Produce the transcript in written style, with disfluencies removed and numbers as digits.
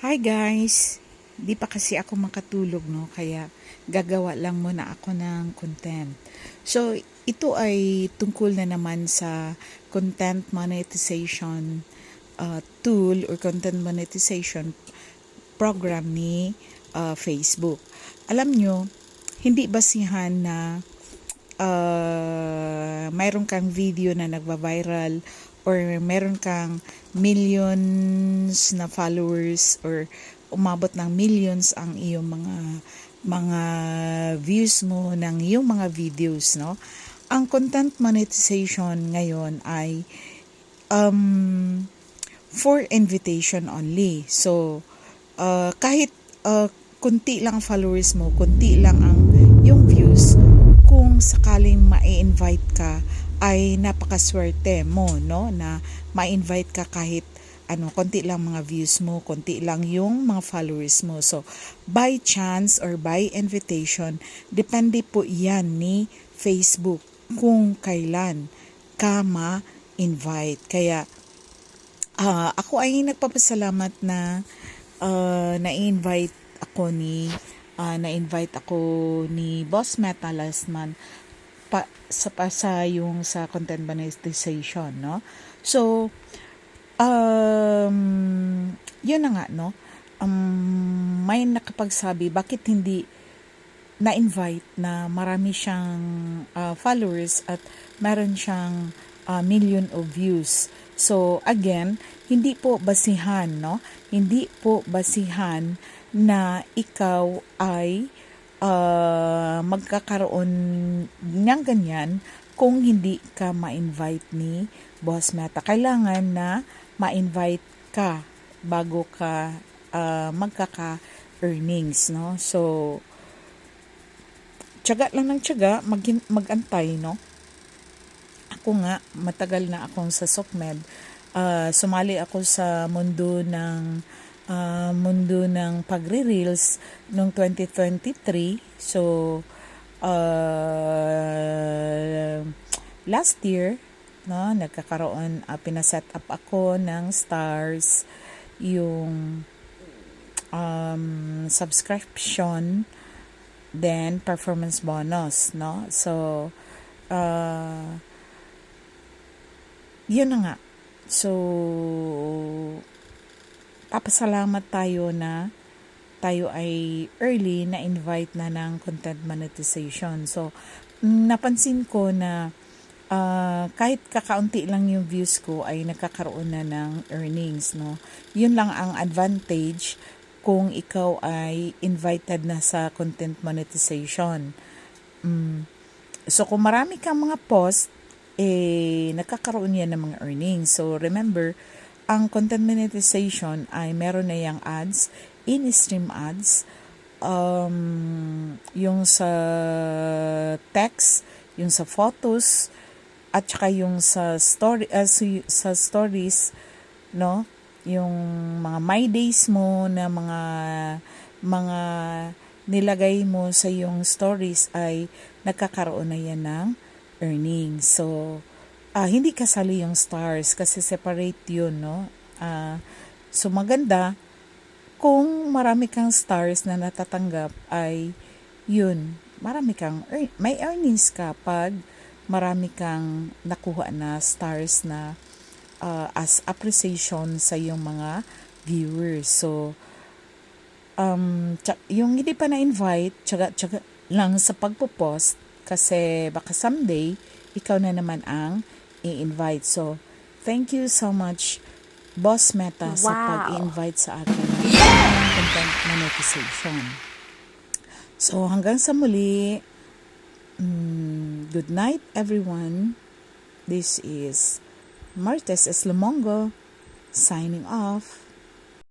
Hi guys! Di pa kasi ako makatulog, no? Kaya gagawa lang muna ako ng content. So, ito ay tungkol na naman sa content monetization tool or content monetization program ni Facebook. Alam nyo, hindi basihan na mayroon kang video na nagva-viral or meron kang millions na followers or umabot ng millions ang iyong mga views mo ng iyong mga videos, no? Ang content monetization ngayon ay for invitation only. So, kahit kunti lang followers mo, kunti lang ang yung views, kung sakaling ma-invite ka, ay napakaswerte mo, no? Na ma-invite ka kahit konti lang mga views mo, konti lang yung mga followers mo. So, by chance or by invitation, depende po yan ni Facebook kung kailan ka ma-invite. Kaya, ako ay nagpapasalamat na na-invite ako ni Boss Meta last month sa content monetization, no? So, yun na nga, no? May nakapagsabi, bakit hindi na-invite na marami siyang followers at meron siyang million of views. So, again, hindi po basihan, no? Hindi po basihan na ikaw ay magkakaroon ng ganyan kung hindi ka ma-invite ni Boss Meta. Kailangan na ma-invite ka bago ka magkaka-earnings, no? So, tiyaga lang ng tiyaga, mag-antay, no? Ako nga, matagal na akong sa SOCMED. Sumali ako sa mundo ng pagre-reels noong 2023. So, last year, no, nagkakaroon, pinaset up ako ng stars, yung subscription, then performance bonus, no? So, yun na nga. So, papasalamat tayo na tayo ay early na invite na ng content monetization. So, napansin ko na kahit kakaunti lang yung views ko ay nagkakaroon na ng earnings, no? Yun lang ang advantage kung ikaw ay invited na sa content monetization. So, kung marami kang mga post, nagkakaroon yan ng mga earnings. So, remember, ang content monetization ay meron na yung ads, in-stream ads, yung sa text, yung sa photos, at saka yung sa stories, no? Yung mga my days mo na mga nilagay mo sa yung stories ay nagkakaroon na yan ng earnings. So, hindi kasali yung stars kasi separate yun, no? So, maganda kung marami kang stars na natatanggap ay yun, may earnings ka pag marami kang nakuha na stars na as appreciation sa iyong mga viewers. So, yung hindi pa na-invite, tsaga lang sa pagpo-post kasi baka someday, ikaw na naman ang i-invite. So, thank you so much, Boss Meta, sa pag-i-invite sa akin ng content monetization. So, hanggang sa muli, good night, everyone. This is Martes Eslomongo signing off.